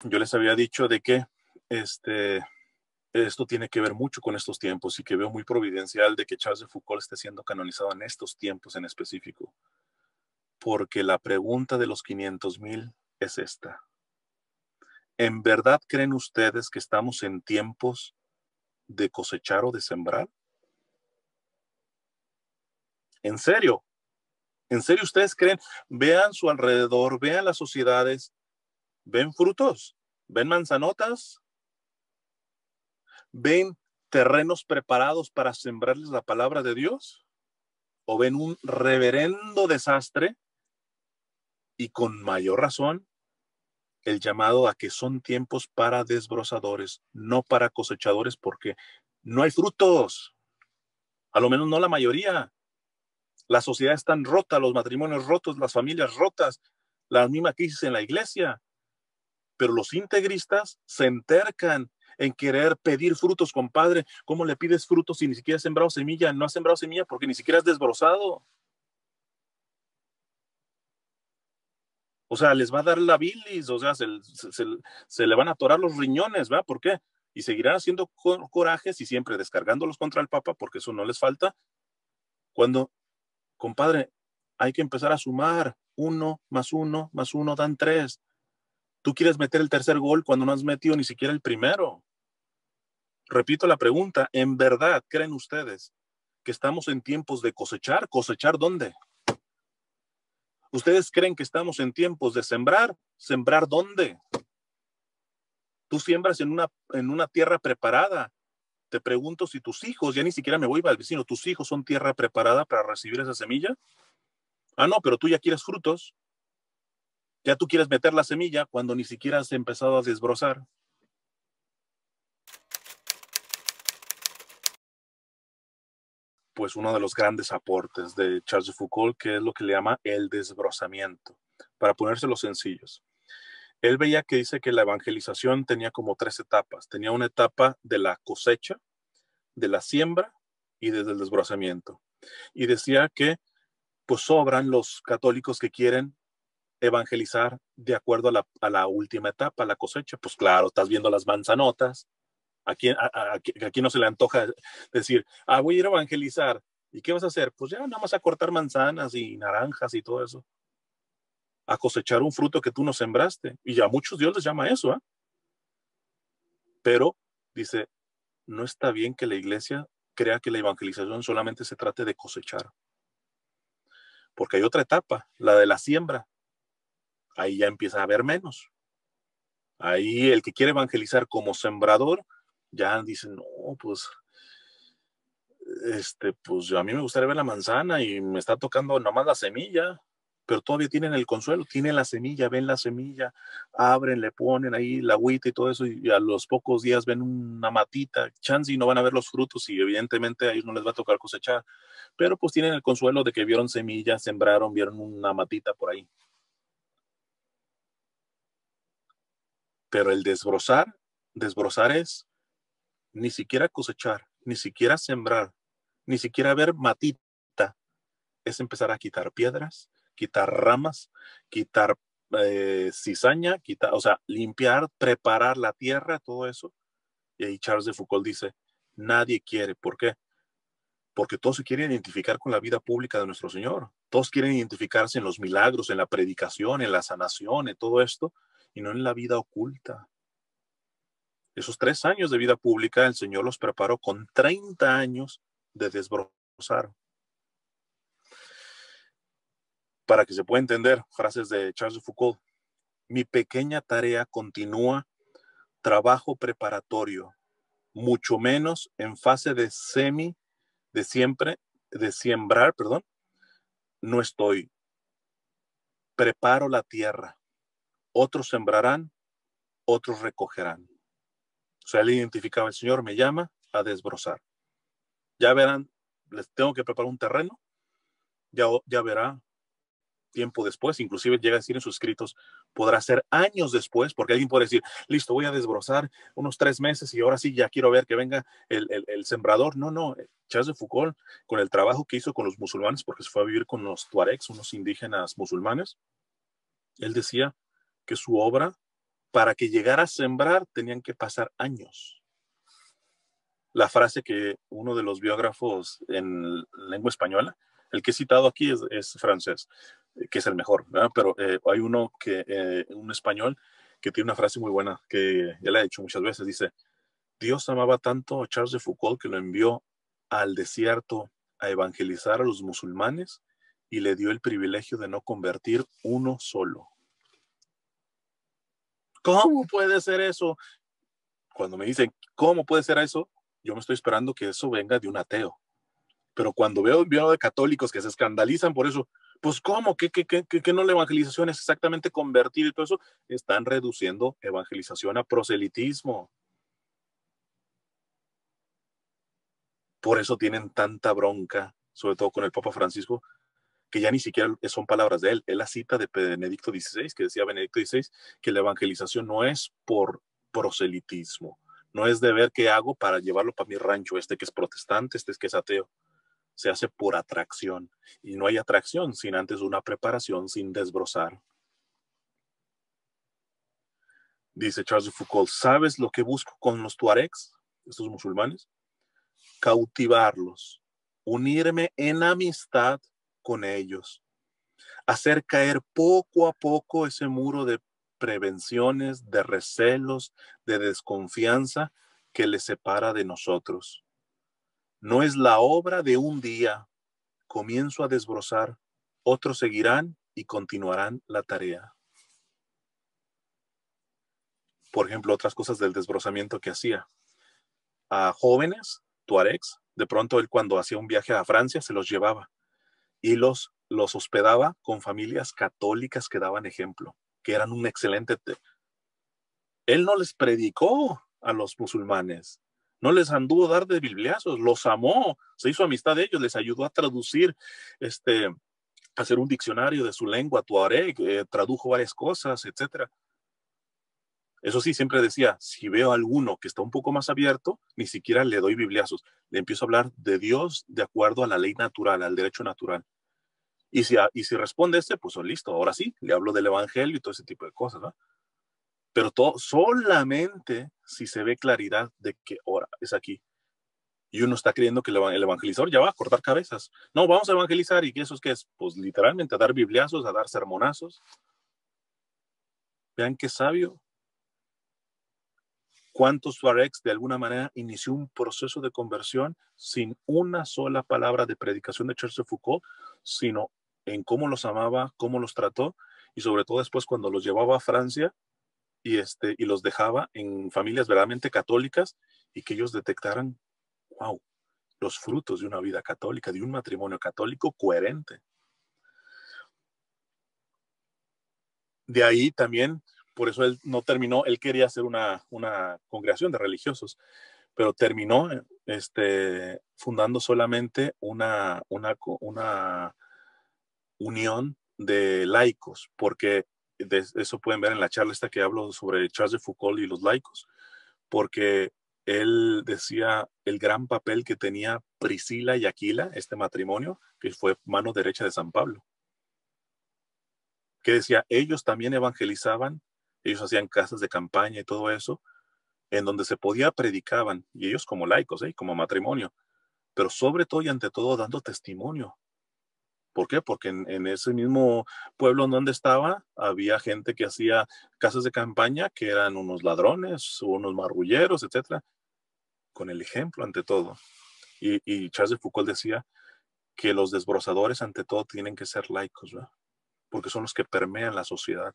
yo les había dicho de que esto tiene que ver mucho con estos tiempos y que veo muy providencial de que Charles de Foucault esté siendo canonizado en estos tiempos en específico. Porque la pregunta de los 500,000 es esta. ¿En verdad creen ustedes que estamos en tiempos de cosechar o de sembrar? ¿En serio? ¿En serio ustedes creen? Vean su alrededor, vean las sociedades, ven frutos, ven manzanotas, ven terrenos preparados para sembrarles la palabra de Dios, o ven un reverendo desastre y con mayor razón el llamado a que son tiempos para desbrozadores, no para cosechadores, porque no hay frutos, a lo menos no la mayoría. La sociedad está rota, los matrimonios rotos, las familias rotas, la misma crisis en la iglesia. Pero los integristas se entercan en querer pedir frutos, compadre. ¿Cómo le pides frutos si ni siquiera has sembrado semilla? No has sembrado semilla porque ni siquiera has desbrozado. O sea, les va a dar la bilis, o sea, se le van a atorar los riñones, ¿verdad? ¿Por qué? Y seguirán haciendo corajes y siempre descargándolos contra el Papa, porque eso no les falta. Cuando, compadre, hay que empezar a sumar. 1 más 1 dan 3. Tú quieres meter el tercer gol cuando no has metido ni siquiera el primero. Repito la pregunta, ¿en verdad creen ustedes que estamos en tiempos de cosechar? ¿Cosechar dónde? ¿Ustedes creen que estamos en tiempos de sembrar? ¿Sembrar dónde? Tú siembras en una tierra preparada. Te pregunto si tus hijos, ya ni siquiera me voy al vecino, tus hijos son tierra preparada para recibir esa semilla. Ah, no, pero tú ya quieres frutos. Ya tú quieres meter la semilla cuando ni siquiera has empezado a desbrozar. Pues uno de los grandes aportes de Charles de Foucault, que es lo que le llama el desbrozamiento, para ponérselos sencillos. Él veía que dice que la evangelización tenía como 3 etapas. Tenía una etapa de la cosecha, de la siembra y desde el desbrozamiento. Y decía que pues sobran los católicos que quieren evangelizar de acuerdo a la última etapa, la cosecha. Pues claro, estás viendo las manzanotas. Aquí no se le antoja decir, voy a ir a evangelizar. ¿Y qué vas a hacer? Pues ya nada más a cortar manzanas y naranjas y todo eso. A cosechar un fruto que tú no sembraste. Y ya muchos Dios les llama eso, ¿eh? Pero dice, no está bien que la iglesia crea que la evangelización solamente se trate de cosechar. Porque hay otra etapa, la de la siembra. Ahí ya empieza a haber menos. Ahí el que quiere evangelizar como sembrador, ya dice, no, pues pues a mí me gustaría ver la manzana y me está tocando nomás la semilla, pero todavía tienen el consuelo, tienen la semilla, ven la semilla, abren, le ponen ahí la agüita y todo eso, y a los pocos días ven una matita, chance y no van a ver los frutos, y evidentemente a ellos no les va a tocar cosechar, pero pues tienen el consuelo de que vieron semilla, sembraron, vieron una matita por ahí. Pero el desbrozar es ni siquiera cosechar, ni siquiera sembrar, ni siquiera ver matita, es empezar a quitar piedras, quitar ramas, quitar cizaña, o sea, limpiar, preparar la tierra, todo eso. Y ahí Charles de Foucault dice, nadie quiere. ¿Por qué? Porque todos se quieren identificar con la vida pública de nuestro Señor. Todos quieren identificarse en los milagros, en la predicación, en la sanación, en todo esto, y no en la vida oculta. Esos 3 años de vida pública, el Señor los preparó con 30 años de desbrozar. Para que se pueda entender, frases de Charles de Foucault. Mi pequeña tarea continúa, trabajo preparatorio, mucho menos en fase de sembrar, perdón, no estoy. Preparo la tierra. Otros sembrarán, otros recogerán. O sea, él identificaba, el Señor me llama a desbrozar. Ya verán, les tengo que preparar un terreno, ya verá tiempo después, inclusive llega a decir en sus escritos, podrá ser años después, porque alguien puede decir, listo, voy a desbrozar unos 3 meses y ahora sí ya quiero ver que venga el sembrador. No, Charles de Foucault, con el trabajo que hizo con los musulmanes, porque se fue a vivir con los tuaregs, unos indígenas musulmanes, él decía que su obra para que llegara a sembrar tenían que pasar años. La frase que uno de los biógrafos en lengua española, el que he citado aquí es francés, que es el mejor, ¿verdad? Pero hay uno un español que tiene una frase muy buena que ya le he dicho muchas veces, dice: Dios amaba tanto a Charles de Foucault que lo envió al desierto a evangelizar a los musulmanes y le dio el privilegio de no convertir uno solo. ¿Cómo puede ser eso? Cuando me dicen, ¿cómo puede ser eso? Yo me estoy esperando que eso venga de un ateo. Pero cuando veo de católicos que se escandalizan por eso, pues ¿cómo? ¿Que no la evangelización es exactamente convertir y todo eso? Están reduciendo evangelización a proselitismo. Por eso tienen tanta bronca, sobre todo con el Papa Francisco, que ya ni siquiera son palabras de él. Es la cita de Benedicto XVI, que decía Benedicto XVI, que la evangelización no es por proselitismo, no es de ver qué hago para llevarlo para mi rancho, que es protestante, que es ateo. Se hace por atracción. Y no hay atracción sin antes una preparación, sin desbrozar. Dice Charles Foucault, ¿sabes lo que busco con los tuaregs, estos musulmanes? Cautivarlos, unirme en amistad con ellos, hacer caer poco a poco ese muro de prevenciones, de recelos, de desconfianza que les separa de nosotros. No es la obra de un día. Comienzo a desbrozar, otros seguirán y continuarán la tarea. Por ejemplo, otras cosas del desbrozamiento que hacía. A jóvenes, tuaregs, de pronto él cuando hacía un viaje a Francia se los llevaba y los hospedaba con familias católicas que daban ejemplo, que eran un excelente... Él no les predicó a los musulmanes, no les anduvo a dar de bibliazos, los amó, se hizo amistad de ellos, les ayudó a traducir hacer un diccionario de su lengua, tuareg, tradujo varias cosas, etc. Eso sí, siempre decía, si veo a alguno que está un poco más abierto, ni siquiera le doy bibliazos, le empiezo a hablar de Dios de acuerdo a la ley natural, al derecho natural. Y si responde pues listo, ahora sí, le hablo del evangelio y todo ese tipo de cosas, ¿no? Pero solamente si se ve claridad de que ahora es aquí. Y uno está creyendo que el evangelizador ya va a cortar cabezas. No, vamos a evangelizar. ¿Y eso es qué es? Pues literalmente a dar bibliazos, a dar sermonazos. Vean qué sabio. ¿Cuántos tuaregs de alguna manera inició un proceso de conversión sin una sola palabra de predicación de Charles de Foucault, sino en cómo los amaba, cómo los trató y sobre todo después cuando los llevaba a Francia y los dejaba en familias verdaderamente católicas y que ellos detectaran, wow, los frutos de una vida católica, de un matrimonio católico coherente. De ahí también, por eso él no terminó, él quería hacer una congregación de religiosos, pero terminó fundando solamente una unión de laicos, porque eso pueden ver en la charla esta que hablo sobre Charles de Foucault y los laicos, porque él decía el gran papel que tenía Priscila y Aquila, este matrimonio, que fue mano derecha de San Pablo, que decía, ellos también evangelizaban, ellos hacían casas de campaña y todo eso, en donde se podía predicaban, y ellos como laicos, como matrimonio, pero sobre todo y ante todo dando testimonio. ¿Por qué? Porque en ese mismo pueblo en donde estaba, había gente que hacía casas de campaña que eran unos ladrones, unos marrulleros, etcétera, con el ejemplo ante todo. Y Charles de Foucault decía que los desbrozadores ante todo tienen que ser laicos, ¿verdad? Porque son los que permean la sociedad.